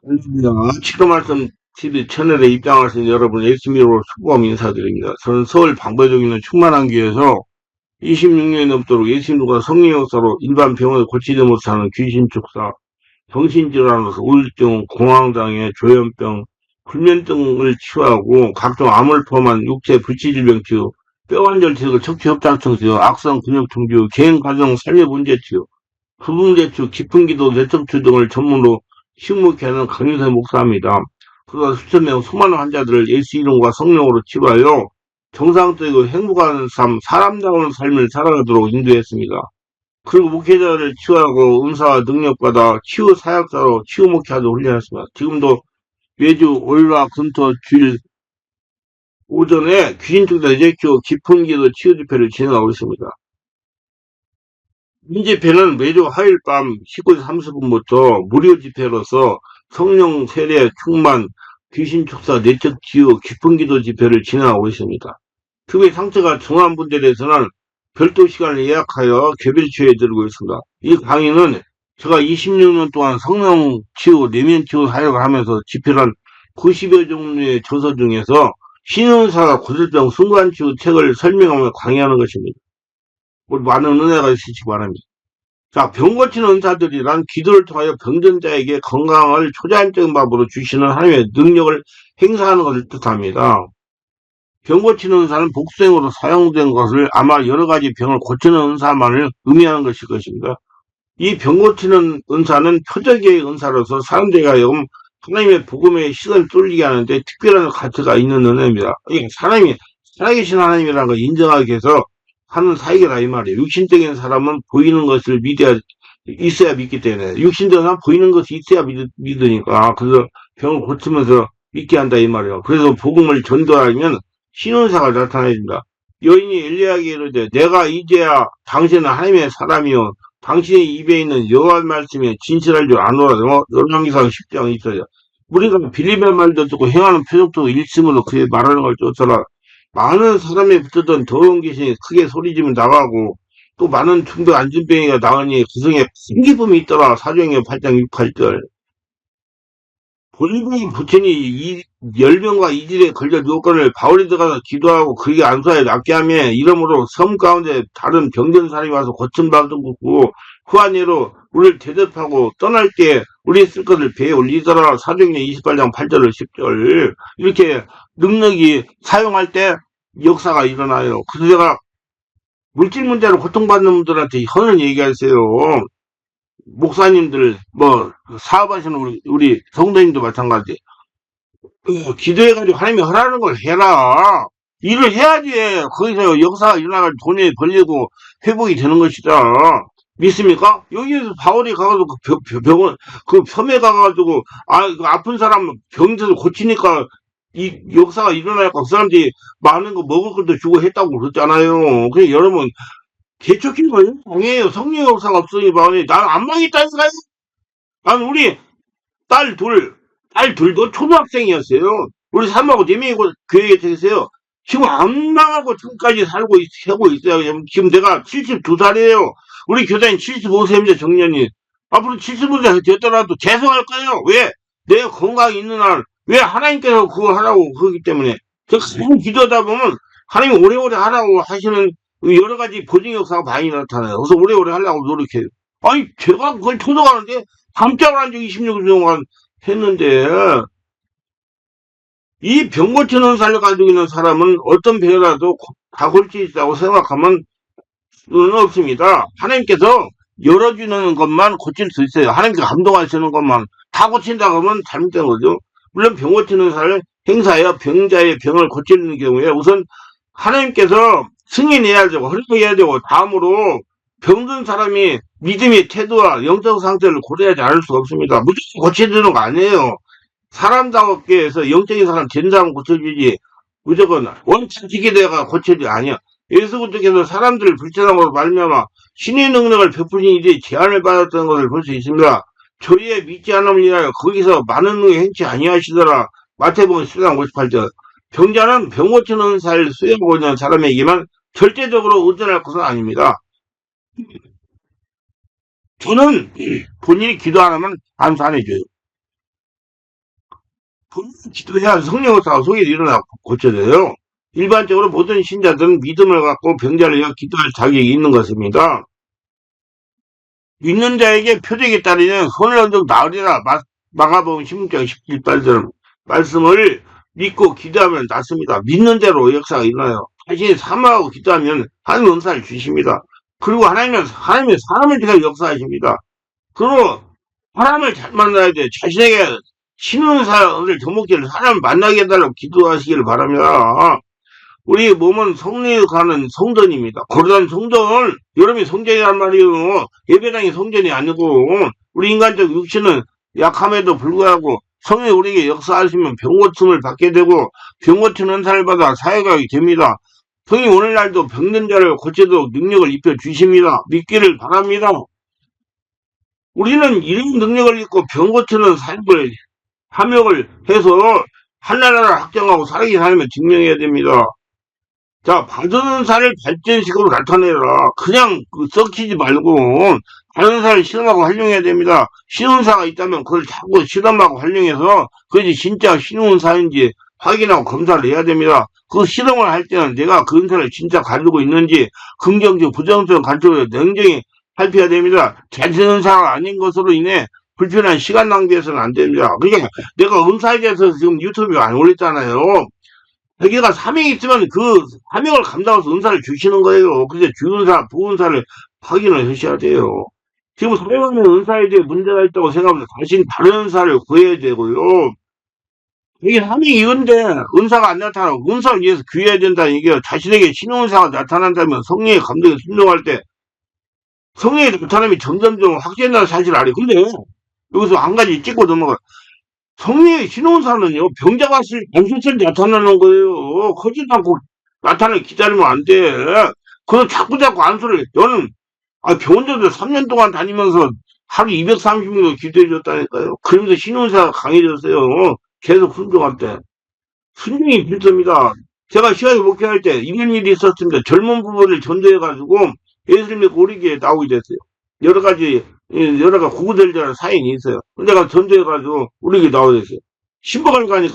안녕하십니까. 치료 말씀 TV 채널에 입장하신 여러분 열심히로 수고함 인사드립니다. 저는 서울 방배동에 있는 충만한교에서 26년이 넘도록 예수님과 성령 역사로 일반 병원에 고치지 못하는 귀신 축사, 정신질환으로서 우울증, 공황장애, 조현병, 불면증을 치유하고 각종 암을 포함한 육체 불치질병 치유, 뼈관절 치유, 척추협착증 치유, 악성 근육통 치유, 개인 가정 삶의 문제 치유, 부분제추, 깊은기도, 내척추 등을 전문으로 식목회하는 강유세 목사입니다. 그가 수천 명 수많은 환자들을 예수 이름과 성령으로 치료하여 정상적이고 행복한 삶, 사람다운 삶을 살아가도록 인도했습니다. 그리고 목회자를 치유하고 은사와 능력받아 치유 사역자로 치유 목회하도록 훈련했습니다. 지금도 매주 월화 금토 주일 오전에 귀신축사 예제치유 깊은기도 치유 집회를 진행하고 있습니다. 이 집회는 매주 화요일 밤 19시 30분부터 무료 집회로서 성령 세례 충만 귀신 축사 내적 치유 깊은 기도 집회를 진행하고 있습니다. 특히 상처가 정한 분들에 대해서는 별도 시간을 예약하여 개별 치유해 드리고 있습니다. 이 강의는 제가 26년 동안 성령 치유, 내면 치유 사역을 하면서 집필한 90여 종류의 저서 중에서 신은사가 고질병 순간치유 책을 설명하며 강의하는 것입니다. 많은 은혜가 있으시기 바랍니다. 자, 병 고치는 은사들이란 기도를 통하여 병전자에게 건강을 초자연적인 방법으로 주시는 하나님의 능력을 행사하는 것을 뜻합니다. 병 고치는 은사는 복수행으로 사용된 것을 아마 여러 가지 병을 고치는 은사만을 의미하는 것일 것입니다. 이 병 고치는 은사는 표적의 은사로서 사람들에게 하여금 하나님의 복음의 시선을 뚫리게 하는데 특별한 가치가 있는 은혜입니다. 하나님이 살아계신 하나님이라는 걸 인정하기 위해서 하는 사역이라 이 말이에요. 육신적인 사람은 보이는 것을 있어야 믿기 때문에 육신적인 사람은 보이는 것이 있어야 믿으니까 그래서 병을 고치면서 믿게 한다 이 말이에요. 그래서 복음을 전도하면 신원사가 나타나야 된다. 여인이 엘리야에게 이르되 내가 이제야 당신은 하나님의 사람이요 당신의 입에 있는 여호와 말씀에 진실할 줄 아노라. 열왕기상 10장에 있어요. 우리가 빌립의 말도 듣고 행하는 표적도 일심으로 그의 말하는 걸 쫓아라. 많은 사람이 붙었던 더러운 귀신이 크게 소리지면 나가고 또 많은 중도 안진병이가 나으니 그 성에 큰 기쁨이 있더라. 사도행전 8장 6, 8절. 본국의 부친이 열병과 이질에 걸려 누웠거늘 바울이 들어가서 기도하고 그에게 안수하여 낫게 하며 이러므로 섬 가운데 다른 병든 사람이 와서 고침받은 것고 후한예로 우리를 대접하고 떠날 때 우리 쓸 것을 배에 올리더라. 사도행전 28장 8절을 10절. 이렇게 능력이 사용할 때 역사가 일어나요. 그래서 제가 물질 문제로 고통받는 분들한테 현을 얘기하세요. 목사님들, 사업하시는 우리 성도님도 마찬가지. 기도해가지고 하나님이 하라는 걸 해라. 일을 해야지. 거기서 역사가 일어나가지고 돈이 벌리고 회복이 되는 것이다. 믿습니까? 여기에서 바울이 가가지고 병원, 섬에 가가지고, 아픈 사람 병들어 고치니까 이 역사가 일어나니까 그 사람들이 많은 거 먹을 것도 주고 했다고 그랬잖아요. 그래, 여러분, 개척인 거예요? 아니에요. 성령 역사가 없으니 바울이, 난 안 망했다니까요? 난 우리 딸둘도 초등학생이었어요. 우리 삼하고 네명이고 교회에 계세요. 지금 안 망하고 지금까지 살고 있어요. 지금 내가 72살이에요. 우리 교장님 75세입니다, 정년이. 앞으로 75세 됐더라도 죄송할 거예요. 왜? 내 건강이 있는 한, 왜 하나님께서 그거 하라고 그러기 때문에. 저 기도하다 보면 하나님이 오래오래 하라고 하시는 여러 가지 보증 역사가 많이 나타나요. 그래서 오래오래 하려고 노력해요. 아니, 제가 그걸 초등하는데 깜짝을 한 지 26년 동안 했는데, 이 병 고치는 살을 가지고 있는 사람은 어떤 병이라도 다 고칠 수 있다고 생각하면 없습니다. 하나님께서 열어주는 것만 고칠 수 있어요. 하나님께서 감동하시는 것만 다 고친다고 하면 잘못된 거죠. 물론 병 고치는 살을 행사하여 병자의 병을 고치는 경우에 우선 하나님께서 승인해야 되고 허락해야 되고 다음으로 병든 사람이 믿음의 태도와 영적 상태를 고려하지 않을 수가 없습니다. 무조건 고쳐주는 거 아니에요. 사람답게 해서 영적인 사람 된 사람 고쳐주지 무조건 원칙 지키다가 고쳐주지 아니야. 예수님께서 사람들을 불편함으로 말미암아 신의 능력을 베푸신 일이 제한을 받았던 것을 볼 수 있습니다. 저희의 믿지 않음을 인하여 거기서 많은 능력 행치 아니하시더라. 마태복음 10장 58절. 병자는 병 고치는 살 수행하고 있는 사람에게만 절대적으로 의존할 것은 아닙니다. 저는 본인이 기도 안 하면 안수 안 해줘요. 기도해야 성령 역사가 속에 일어나 고쳐져요. 일반적으로 모든 신자들은 믿음을 갖고 병자를 위해 기도할 자격이 있는 것입니다. 믿는 자에게 표적이 따르면 손을 얹어 나으리라. 마가복음 16장 17절 말씀을 믿고 기도하면 낫습니다. 믿는 대로 역사가 일어나요. 자신이 사모하고 기도하면 하나님 은사를 주십니다. 그리고 하나님은 사람을 통해 역사하십니다. 그리고 사람을 잘 만나야 돼. 자신에게 신은사를 접목기를 사람을 만나게 해달라고 기도하시기를 바랍니다. 우리 몸은 성리가는 성전입니다. 거룩한 성전, 여러분이 성전이란 말이에요. 예배당이 성전이 아니고, 우리 인간적 육신은 약함에도 불구하고 성령이 우리에게 역사하시면 병 고침을 받게 되고, 병 고치는 은사를 받아 사역하게 됩니다. 성이 오늘날도 병든 자를 고치도록 능력을 입혀 주십니다. 믿기를 바랍니다. 우리는 이런 능력을 입고 병 고치는 사역을 함역을 해서 한나라를 확정하고 살아계신 하나님을 증명해야 됩니다. 자, 받은 은사를 발전식으로 나타내라. 그냥 썩히지 말고 받은 은사를 실험하고 활용해야 됩니다. 신은사가 있다면 그걸 자꾸 실험하고 활용해서 그것이 진짜 신은사인지 확인하고 검사를 해야 됩니다. 그 실험을 할 때는 내가 그 은사를 진짜 가지고 있는지 긍정적, 부정적 관점으로 냉정히 살펴야 됩니다. 자신 은사가 아닌 것으로 인해 불편한 시간 낭비해서는 안 됩니다. 그러니까 내가 은사에 대해서 지금 유튜브에 안 올렸잖아요. 자기가 사명이 있으면 그 사명을 감당해서 은사를 주시는 거예요. 그래서 주은사, 부은사를 확인을 하셔야 돼요. 지금 사용하는 은사에 대해 문제가 있다고 생각하면 다시 다른 은사를 구해야 되고요. 이게 사명이 이건데 은사가 안 나타나고 은사를 위해서 구해야 된다는 얘기예요. 자신에게 신은사가 나타난다면 성령의 감동에 순종할 때 성령의 나타남이 점점점 확진된다는 사실을 알아요. 근데 여기서 한 가지 찍고 넘어가요. 성령의 신원사는요, 병자가 안수처럼 나타나는 거예요. 커지도 않고 나타나기 기다리면 안 돼. 그래서 자꾸 안수를, 너는, 병원들도 3년 동안 다니면서 하루 230명도 기도해줬다니까요. 그러면서 신원사가 강해졌어요. 계속 순종할 때. 순종이 필수입니다. 제가 시간에 목회할 때 이런 일이 있었습니다. 젊은 부부를 전도해가지고 예수님 믿고 우리 교회에 나오게 됐어요. 여러 가지 구구절절한 사연이 있어요. 내가 전도해가지고 우리 교회 나오게 됐어요. 신방을 가니까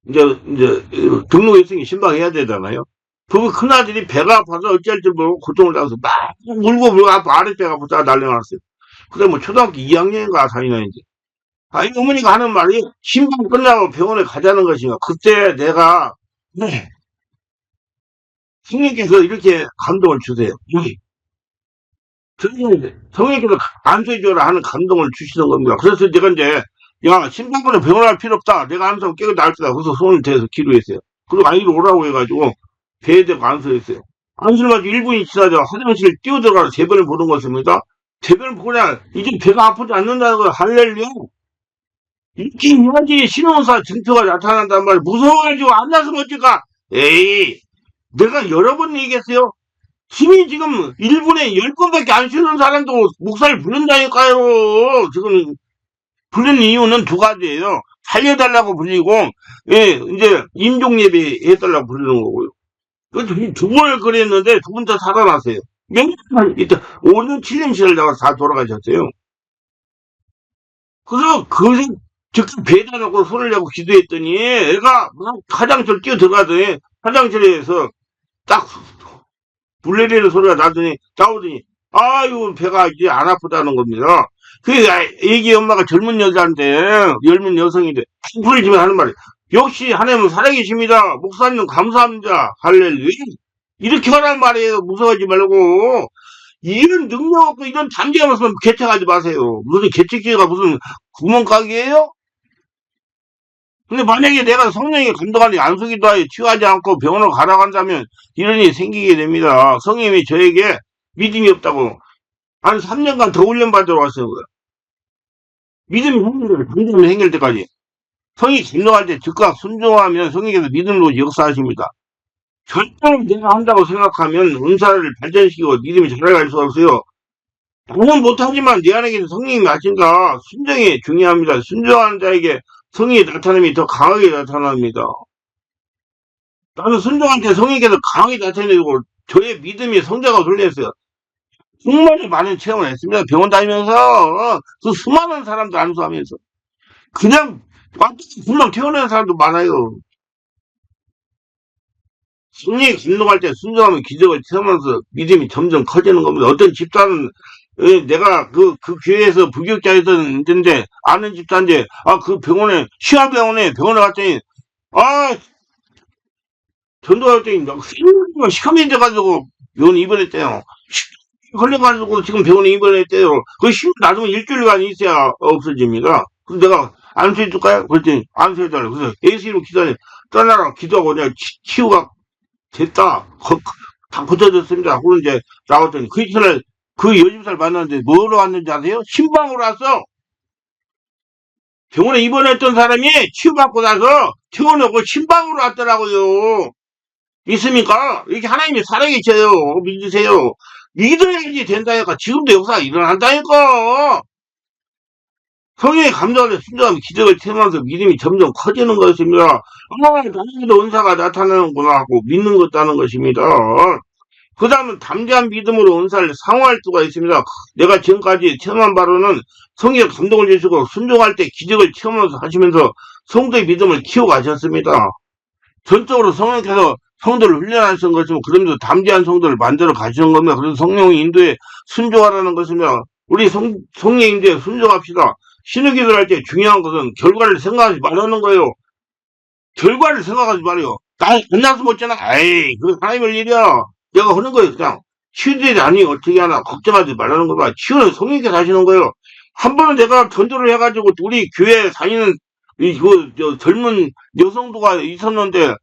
이제 등록했으니 신방해야 되잖아요. 그 큰아들이 배가 아파서 어찌할 줄 모르고 고통을 당해서 막 울고 아랫배가 아프다가 난리났어요. 그래 뭐 초등학교 2학년인가 4학년인지. 이 어머니가 하는 말이 신방 끝나고 병원에 가자는 것인가. 그때 내가 성령께서 이렇게 감동을 주세요. 성령께서 안수해줘라 하는 감동을 주시는 겁니다. 그래서 내가 이제, 야, 신방권에 병원을 할 필요 없다. 내가 안수하고 깨끗이 나을 거다. 그래서 손을 대서 기도했어요. 그리고 아이를 오라고 해가지고, 배에 대고 안수했어요. 안수를 가지고 1분이 지나자 화장실을 뛰어들어가서 대변을 보는 것입니다. 대변을 보냐, 이제 배가 아프지 않는다는 거야. 할렐루야. 이렇게 해야지 신원사 증표가 나타난단 말이야. 무서워가지고 안 나서면 어쩔까? 에이, 내가 여러 번 얘기했어요. 힘이 지금 1분에 10번밖에 안 쉬는 사람도 목사를 부른다니까요. 지금 부르는 이유는 두 가지예요. 살려달라고 불리고, 예, 이제 임종예배 해달라고 부르는 거고요. 두 번을 그랬는데 두 분 다 살아났어요. 명절 이때 5년 7년 지나다가 다 돌아가셨어요. 그래서 즉각 배에다 놓고 손을 내고 기도했더니 애가 막 화장실 뛰어 들어가더니 화장실에서 딱 불 내리는 소리가 나오더니 아유 배가 이제 안 아프다는 겁니다. 그 애기 엄마가 젊은 여자인데 젊은 여성인데 불을 지면 하는 말이 역시 하나님은 살아계십니다. 목사님 감사합니다. 할렐루야. 이렇게 하란 말이에요. 무서워하지 말고 이런 능력 없고 이런 담대함 없으면 개척하지 마세요. 무슨 개척기가 무슨 구멍가게예요? 근데 만약에 내가 성령이 감동하니 안수기도 하여 치유하지 않고 병원을 가라고 한다면 이런 일이 생기게 됩니다. 성령이 저에게 믿음이 없다고 한 3년간 더 훈련받으러 왔어요. 믿음이 감동이 생길 때까지. 성이 감동할 때 즉각 순종하면 성령께서 믿음으로 역사하십니다. 절대로 내가 한다고 생각하면 은사를 발전시키고 믿음이 자라갈 수 없어요. 나는 못하지만 내 안에게는 성령이 하신다. 순종이 중요합니다. 순종하는 자에게 성령의 나타남이 더 강하게 나타납니다. 나는 순종한테 성령께서 강하게 나타내고 저의 믿음이 성자가 돌렸어요. 정말 많은 체험을 했습니다. 병원 다니면서 그 수많은 사람들 안수하면서 그냥 금방 태어나는 사람도 많아요. 성령이 감동할 때 순종하면 기적을 체험하면서 믿음이 점점 커지는 겁니다. 어떤 집사는 내가 그 교회에서 부교육자였는데 아는 집사인데 그 병원에 시아병원에 갔더니 아 전도할 때 시커먼 져가지고 병원에 입원했대요. 걸려가지고 지금 병원에 입원했대요. 그 놔두면 일주일간 있어야 없어집니다. 그래서 내가 안수해줄까요? 그랬더니 안수해달라고. 그래서 예수님 기도하니 떠나라 기도하고 그냥 치유가 됐다. 다 고쳐졌습니다. 하고 이제 나왔더니 그 이튿날 그 여집사를 만났는데 뭐로 왔는지 아세요? 신방으로 왔어. 병원에 입원했던 사람이 치유받고 나서 퇴원하고 신방으로 왔더라고요. 믿습니까? 이렇게 하나님이 살아계셔요. 믿으세요. 믿어야지 된다니까. 지금도 역사가 일어난다니까. 성령의 감동을 순종하면 기적을 체험하면서 믿음이 점점 커지는 것입니다. 나에게도 은사가 나타나는구나 하고 믿는 것다는 것입니다. 그 다음은 담대한 믿음으로 은사를 상호할 수가 있습니다. 내가 지금까지 체험한 바로는 성령의 감동을 주시고 순종할 때 기적을 체험하면서 하시면서 성도의 믿음을 키워가셨습니다. 전적으로 성령께서 성도를 훈련하시는 것이고 그러면서 담대한 성도를 만들어 가시는 겁니다. 그래서 성령의 인도에 순종하라는 것입니다. 우리 성령의 인도에 순종합시다. 신의 기도를 할 때 중요한 것은 결과를 생각하지 말라는 거예요. 결과를 생각하지 말아요. 나 끝나서 못잖아. 에이, 그거 하나님의 일이야. 내가 하는 거예요, 그냥. 치유되지 않으니 어떻게 하나 걱정하지 말라는 거봐. 치유는 성령께서 하시는 거예요. 한 번은 내가 전도를 해가지고 우리 교회에 다니는 젊은 여성도가 있었는데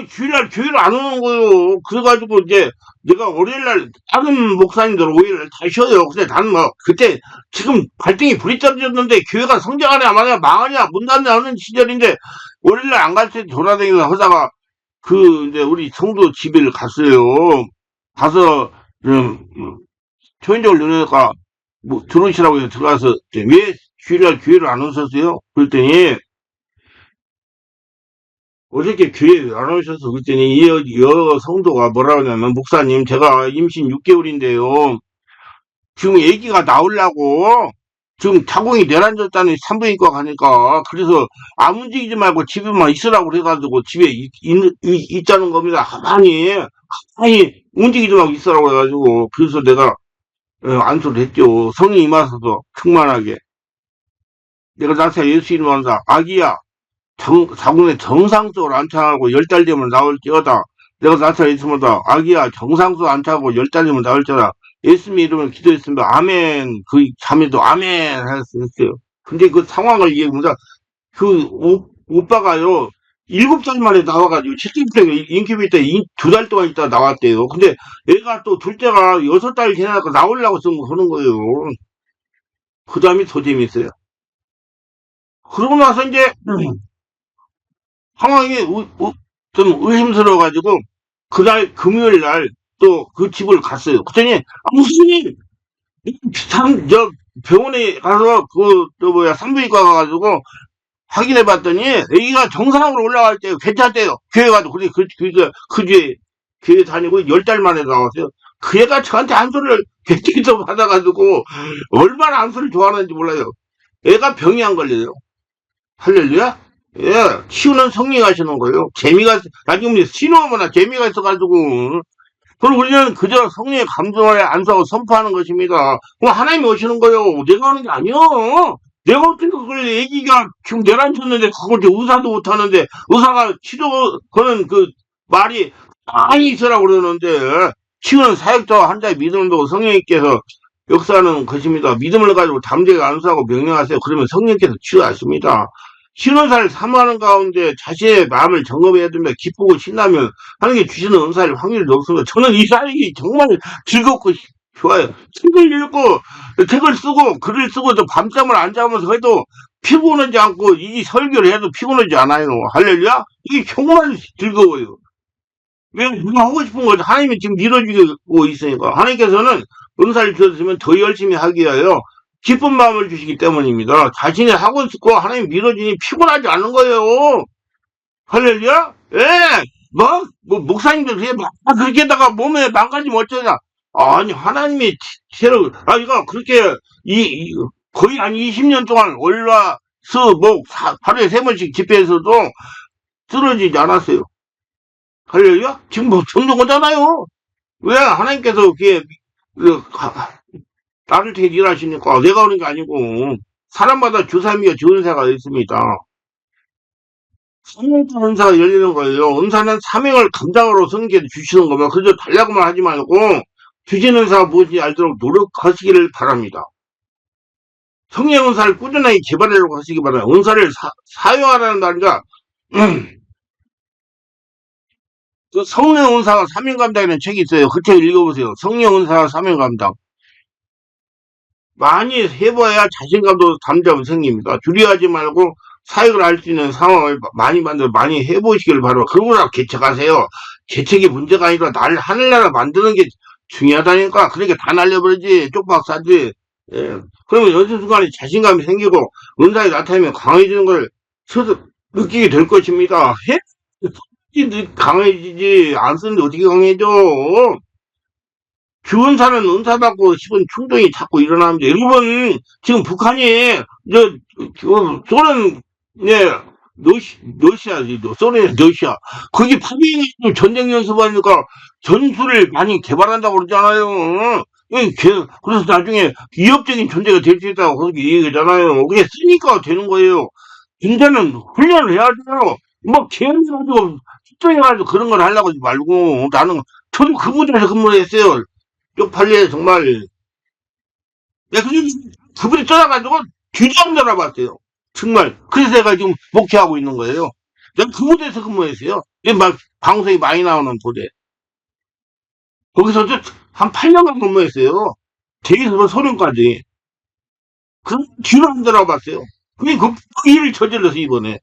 주일날 교회를 안 오는 거예요. 그래가지고 이제 내가 월요일날 다른 목사님들 월요일날 다 쉬어요. 근데 나는 그때 지금 발등이 불이 떨어졌는데 교회가 성장하냐 마냐 망하냐 문 닫냐 하는 시절인데 월요일날 안 갈 때 돌아다니면서 하다가 이제 우리 성도 집을 갔어요. 가서 초인적을 누르니까 들어오시라고 해서 들어가서 왜 주일날 교회를 안 오셨어요? 그랬더니 어저께 교회에 안 오셔서 그랬더니 여 성도가 뭐라 그러냐면 목사님 제가 임신 6개월인데요. 지금 아기가 나오려고 지금 자궁이 내란졌다는 산부인과 가니까 그래서 안 움직이지 말고 집에만 있으라고 그래가지고 집에 있자는 겁니다. 가만히 움직이지 말고 있으라고 해가지고 그래서 내가 안수를 했죠. 성이 임하셔서 충만하게 내가 나사 예수 이름 한다. 아기야 자궁에 정상적으로 안착하고 10달 되면 나올지어다. 내가 나타나 있습니다. 아기야 정상적으로 안착하고 10달 되면 나올지어다. 예수님 이름을 기도했습니다. 아멘. 그 자매도 아멘 하셨어요. 근데 그 상황을 이해합니다. 오빠가요 7살 만에 나와가지고 7대 인큐베이터 2달 동안 있다 나왔대요. 근데 얘가 또 둘째가 6달 지나니까 나오려고 하는 거예요. 그 다음이 더 재밌어요. 그러고 나서 이제 상황이 좀 의심스러워가지고 그날 금요일 날 또 그 집을 갔어요. 그랬더니 무슨 저 병원에 가서 산부인과 가가지고 확인해 봤더니 애기가 정상으로 올라갈 때 괜찮대요. 교회 가도 그 뒤에 교회 다니고 10달 만에 나왔어요. 그 애가 저한테 안수를 객기도 받아가지고 얼마나 안수를 좋아하는지 몰라요. 애가 병이 안 걸려요. 할렐루야? 예, 치유는 성령이 하시는 거예요. 나중에 신호하거나 재미가 있어가지고. 그럼 우리는 그저 성령의 감동을 안수하고 선포하는 것입니다. 그럼 하나님이 오시는 거예요. 내가 하는 게 아니요. 내가 어떻게 그걸 애기가 지금 내란쳤는데 그걸 의사도 못하는데 의사가 치료 거는 그 말이 많이 있으라고 그러는데 치유는 사역자와 한자의 믿음을 두고 성령님께서 역사하는 것입니다. 믿음을 가지고 담대하게 안수하고 명령하세요. 그러면 성령께서 치유하십니다. 신원사를 사모하는 가운데 자신의 마음을 점검해야 됩니다. 기쁘고 신나면 하나님께 주시는 은사일 확률이 높습니다. 저는 이 사역이 정말 즐겁고 좋아요. 책을 쓰고 글을 쓰고 또 밤잠을 안 자면서 해도 피곤하지 않고 이 설교를 해도 피곤하지 않아요. 할렐루야? 이게 정말 즐거워요. 왜 누가 하고 싶은 거죠? 하나님이 지금 밀어주고 있으니까. 하나님께서는 은사를 주셨으면 더 열심히 하기 위하여 기쁜 마음을 주시기 때문입니다. 자신이 하고 싶고 하나님 밀어주니 피곤하지 않은 거예요. 할렐루야? 예! 목사님들 그렇게다가 몸에 망가지면 어쩌냐? 아니, 하나님이 이거 그렇게, 거의 한 20년 동안 월화 하루에 3번씩 집회에서도 쓰러지지 않았어요. 할렐루야? 지금 뭐 전도 거잖아요. 왜 하나님께서 나를 통해 일하시니까 내가 오는 게 아니고 사람마다 주사위와 주은사가 있습니다. 사명자 은사가 열리는 거예요. 은사는 사명을 감당하러 성경에 주시는 거면 그저 달라고만 하지 말고 주신 은사가 무엇인지 알도록 노력하시기를 바랍니다. 성령 은사를 꾸준하게 개발하려고 하시기 바랍니다. 은사를 사용하라는 말이가 그 성령 은사와 사명 감당이라는 책이 있어요. 그 책 읽어보세요. 성령 은사와 사명 감당. 많이 해봐야 자신감도 담대함이 생깁니다. 두려워하지 말고 사역을 할 수 있는 상황을 많이 만들어 많이 해보시길 바랍니다. 그러고 개척하세요. 개척이 문제가 아니라 하늘나라 만드는 게 중요하다니까. 그러니까 다 날려버리지. 쪽박 싸지. 예. 그러면 연습 순간에 자신감이 생기고 은사에 나타나면 강해지는 걸 스스로 느끼게 될 것입니다. 강해지지. 안 쓰는데 어떻게 강해져? 주은사는 은사 받고 싶은 충동이 자꾸 일어납니다. 여러분, 지금 북한이, 소련, 소련의 러시아. 거기 파병이 전쟁 연습하니까 전술을 많이 개발한다고 그러잖아요. 그래서 나중에 위협적인 존재가 될 수 있다고 그렇게 얘기하잖아요. 그게 쓰니까 되는 거예요. 군대는 훈련을 해야죠. 개헌해가지고, 특정해가지고 그런 걸 하려고 하지 말고, 저도 그 부대에서 근무를 했어요. 쪽팔려, 정말. 그분이 떠나가지고 뒤장 돌아봤어요. 정말. 그래서 내가 지금 목회하고 있는 거예요. 내가 그 부대에서 근무했어요. 방송이 많이 나오는 부대. 거기서 한 8년간 근무했어요. 대기에서 소련까지. 그 뒤로 안 돌아봤어요. 그게 그 일을 저질러서 이번에.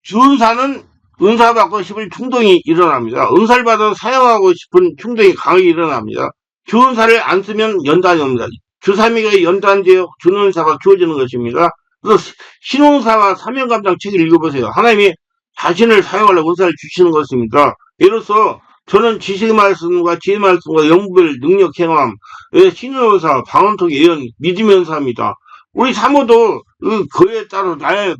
주은사는 은사 받고 싶은 충동이 일어납니다. 은사를 받아 사용하고 싶은 충동이 강하게 일어납니다. 주은사를 안 쓰면 연단이 옵니다. 주삼위가 연단되어 준은사가 주어지는 것입니다. 그래서 신은사와 사명감당 책을 읽어보세요. 하나님이 자신을 사용하려고 은사를 주시는 것입니다. 예로서 저는 지식 말씀과 지혜 말씀과 영부별 능력 행함, 신은사, 방언통 예언, 믿음의 은사입니다. 우리 사모도 그에 따라 나의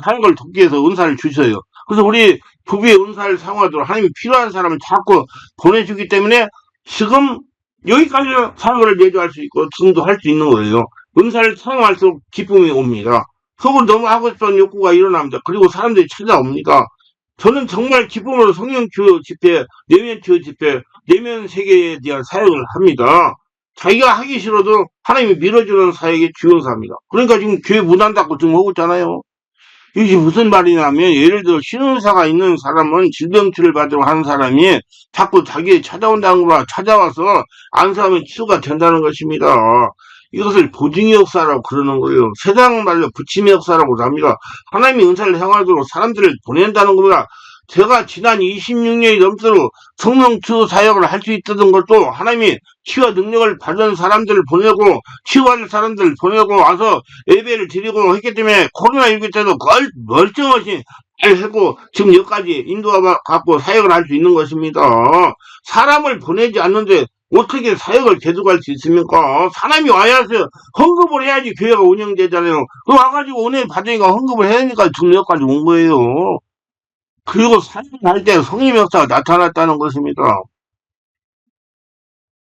사역을 돕기 위해서 은사를 주셔요. 그래서 우리 부부의 은사를 사용하도록 하나님이 필요한 사람을 자꾸 보내주기 때문에 지금 여기까지 사역을 내조할 수 있고 등도할 수 있는 거예요. 은사를 사용할수록 기쁨이 옵니다. 속으로 너무 하고 싶은 욕구가 일어납니다. 그리고 사람들이 찾아옵니다. 저는 정말 기쁨으로 성령 주요 집회, 내면 주요 집회, 내면 세계에 대한 사역을 합니다. 자기가 하기 싫어도 하나님이 밀어주는 사역의 주요사입니다. 그러니까 지금 교회 문 안 닫고 지금 하고 있잖아요. 이게 무슨 말이냐면 예를 들어 신은사가 있는 사람은 질병치를 받으러 하는 사람이 자꾸 자기에 찾아온다는 거라 찾아와서 안수하면 치유가 된다는 것입니다. 이것을 보증의 역사라고 그러는 거예요. 세상 말로 부침의 역사라고 합니다. 하나님이 은사를 행하도록 사람들을 보낸다는 겁니다. 제가 지난 26년이 넘도록 성령 치유 사역을 할 수 있었던 것도 하나님이 치유와 능력을 받은 사람들을 보내고 치유할 사람들을 보내고 와서 예배를 드리고 했기 때문에 코로나19 때도 멀쩡하시 잘 하고 지금 여기까지 인도와 갖고 사역을 할 수 있는 것입니다. 사람을 보내지 않는데 어떻게 사역을 계속할 수 있습니까? 사람이 와야서 헌금을 해야지 교회가 운영되잖아요. 그 와가지고 은혜 받으니까 헌금을 해야 하니까 지금 여기까지 온 거예요. 그리고 사역을 할 때 성령의 역사가 나타났다는 것입니다.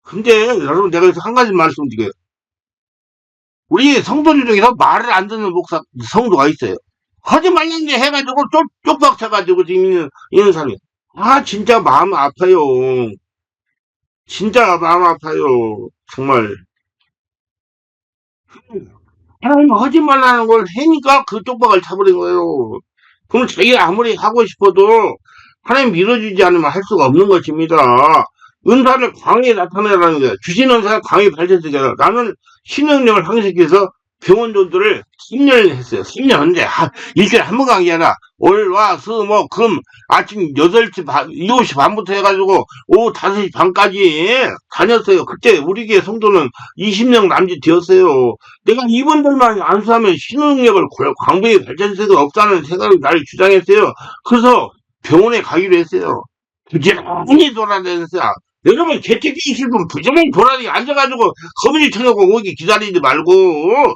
근데 여러분 내가 한 가지 말씀드려요. 우리 성도들 중에서 말을 안 듣는 성도가 있어요. 하지 말라는데 해가지고 쪽박 쳐가지고 지금 있는 사람이. 진짜 마음 아파요. 진짜 마음 아파요. 정말. 하나님 하지 말라는 걸 하니까 그 쪽박을 차버린 거예요. 그럼 자기가 아무리 하고 싶어도 하나님 밀어주지 않으면 할 수가 없는 것입니다. 은사를 광에 나타내라는 거예요. 주신 은사가 광에 발전되게 하라. 나는 신능력을 항식해서 병원조들을 10년을 했어요. 10년 했는데 일주일에 한 번 강의 아니라 월, 화, 수, 목, 금 아침 8시 반, 7시 반부터 해가지고 오후 5시 반까지 다녔어요. 그때 우리 교회 성도는 20명 남짓 되었어요. 내가 이분들만 안수하면 신능력을 광부에 발전세가 없다는 생각을 나를 주장했어요. 그래서 병원에 가기로 했어요. 부지런히 돌아다녔어요. 여러분 재택이 있을 분 부지런히 돌아다니 앉아가지고 거미줄 쳐놓고 오기 기다리지 말고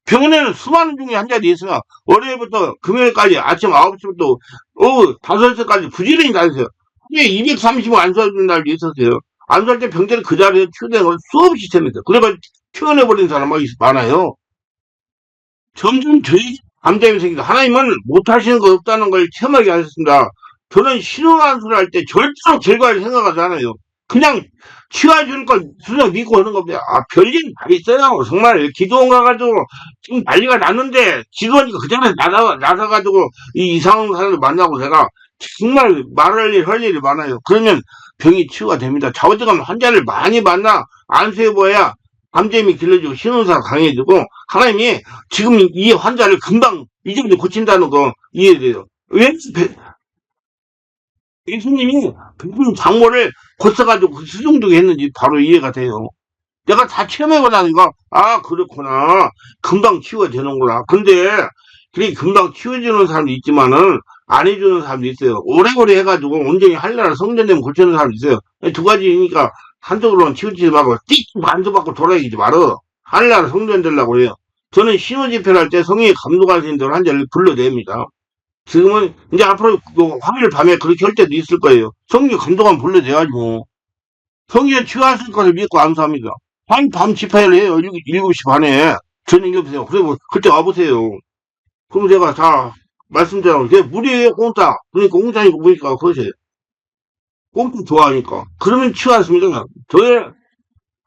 병원에는 수많은 중에 환자들이 있으나 월요일부터 금요일까지 아침 9시부터 오후 5시까지 부지런히 다녔어요. 그게 230원 안 써주는 날도 있었어요. 안 쏠 때 병들이 그 자리에 치유되는 걸 수없이 채냈어요. 그래가지고 퇴원해버린 사람이 많아요. 점점 저희 감정이 생기다. 하나님은 못하시는 거 없다는 걸 체험하게 하셨습니다. 저는 신앙한 소리 할 때 절대로 결과를 생각하지 않아요. 그냥 치워주는 걸 그냥 믿고 하는 겁니다. 아, 별일 다 있어요. 정말 기도원 가가지고 지금 난리가 났는데 기도원이가 그 전에 나서가지고 이 이상한 사람을 만나고 제가 정말 말할 일, 할 일이 많아요. 그러면 병이 치유가 됩니다. 좌우지간 환자를 많이 만나 안수해보아야 감점이 길러지고 신원사가 강해지고 하나님이 지금 이 환자를 금방 이 정도 고친다는 거 이해돼요. 왜 예수님이 백분 장모를 고쳐가지고 그 수종되게 했는지 바로 이해가 돼요. 내가 다 체험해보고 나니까 아 그렇구나 금방 치유가 되는구나. 근데 그게 금방 치유해주는 사람도 있지만은 안 해주는 사람도 있어요. 오래오래 해가지고 온전히 하늘나라 성전되면 고치는 사람도 있어요. 두 가지니까 한쪽으로는 치우치지 말고 띡 반수받고 돌아다니지 말어. 하늘나라 성전 되려고 해요. 저는 신호집회를 할 때 성령이 감동하시는 대로 환자를 불러냅니다. 지금은 이제 앞으로 화요일 밤에 그렇게 할 때도 있을 거예요. 성령이 감동하면 불러내야지 뭐. 성령이 치유하실 것을 믿고 감사합니다. 밤 집회를 해요. 7시 반에. 저녁 7시요. 그래 그때 와보세요. 그럼 제가 다 말씀드리고 그게 무료예요 공짜. 그러니까 공짜니까 보니까 그러세요. 공짜 좋아하니까. 그러면 치유하십니다. 저의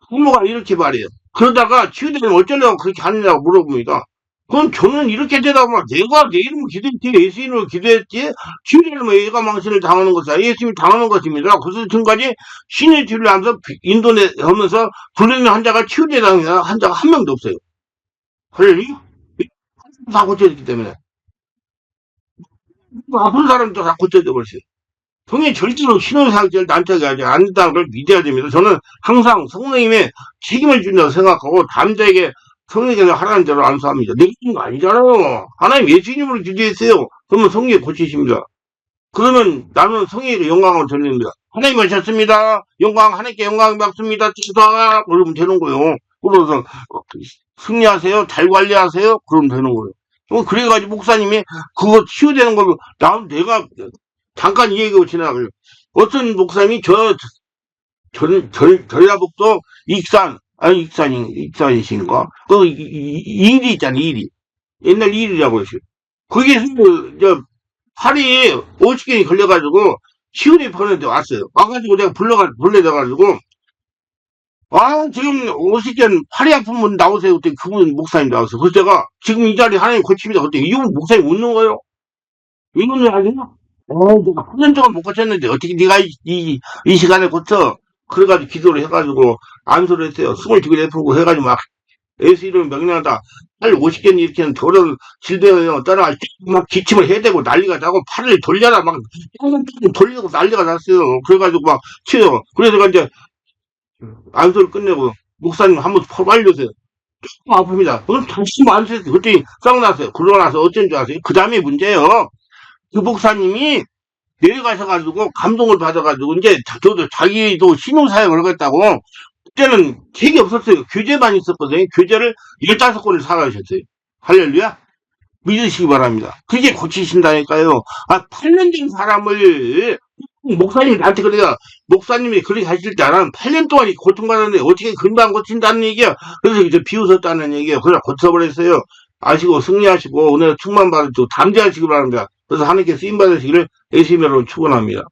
부모가 이렇게 말해요. 그러다가 치유되면 어쩌려고 그렇게 하느냐고 물어봅니다. 그럼 저는 이렇게 되다 보면 내가 내 이름을 기도했지 예수 이름을 기도했지 치유되면 얘가 망신을 당하는 것이야. 예수님이 당하는 것입니다. 그래서 지금까지 신의 치유를 하면서 인도내 하면서 불륜의 환자가 치유되는 환자가 한 명도 없어요. 할렐루야? 다 고쳐졌기 때문에 아픈 사람도 다 고쳐져 버렸어요. 성령이 절대로 신혼사역자를 난처하게 하지 않는다는 걸 믿어야 됩니다. 저는 항상 성령님의 책임을 준다고 생각하고 남자에게 성령께서 하라는 대로 안수합니다. 내가 그런 거 아니잖아요. 하나님 예수님으로 기도했어요. 그러면 성령이 고치십니다. 그러면 나는 성령에게 영광을 돌립니다. 하나님 하셨습니다. 영광 하나님께 영광 받습니다. 기도하 그러면 되는 거예요. 그래서 승리하세요. 잘 관리하세요. 그러면 되는 거예요. 그래가지고 목사님이 그거 치유되는 걸로 내가 잠깐 이 얘기하고 지나가요. 어떤 목사님이 전라북도 익산이신가? 일이 있잖아요, 일이. 옛날 일이라고 했어요. 거기에서, 팔이 50개이 걸려가지고, 시운이 보내는데 왔어요. 와가지고 내가 불러져가지고, 지금 50개는 팔이 아픈 분 나오세요. 그때 그분 목사님 나왔어요. 그래서 제가 지금 이 자리 하나님 고칩니다. 그때 이분 목사님 웃는 거예요. 왜 웃는 거 아니야? 내가 8년 동안 못 고쳤는데 어떻게 네가 이 시간에 고쳐? 그래가지고 기도를 해가지고 안수를 했어요. 숨을 되게 내풀고 해가지고 막 예수 이름 명령하다 팔 50개는 이렇게 돌을 질대어요. 따라갈 때막 기침을 해대고 난리가 나고 팔을 돌려라 막 돌리고 난리가 났어요. 그래가지고 막 치요. 그래서 이제 안수를 끝내고 목사님 한번 퍼발려세요. 조금 아픕니다. 그럼 다시 안수했어요. 그랬더니 썩 났어요. 그러고 나서 어쩐 줄 아세요? 그 다음에 문제예요. 그 목사님이 내려가셔가지고 감동을 받아가지고 이제 저도 자기도 신용사역을 하겠다고 그때는 책이 없었어요. 교재만 있었거든요. 교재를 15권을 사가셨어요. 할렐루야? 믿으시기 바랍니다. 그게 고치신다니까요. 8년 된 사람을 목사님이 나한테 그래요. 목사님이 그렇게 하실 때 나는 8년 동안 고통받았는데 어떻게 금방 고친다는 얘기야. 그래서 이제 비웃었다는 얘기예요. 그래서 고쳐버렸어요. 아시고 승리하시고 오늘 충만 받으시고 담대하시기 바랍니다. 그래서 하나님께 쓰임 받으시기를 예수님으로 축원합니다.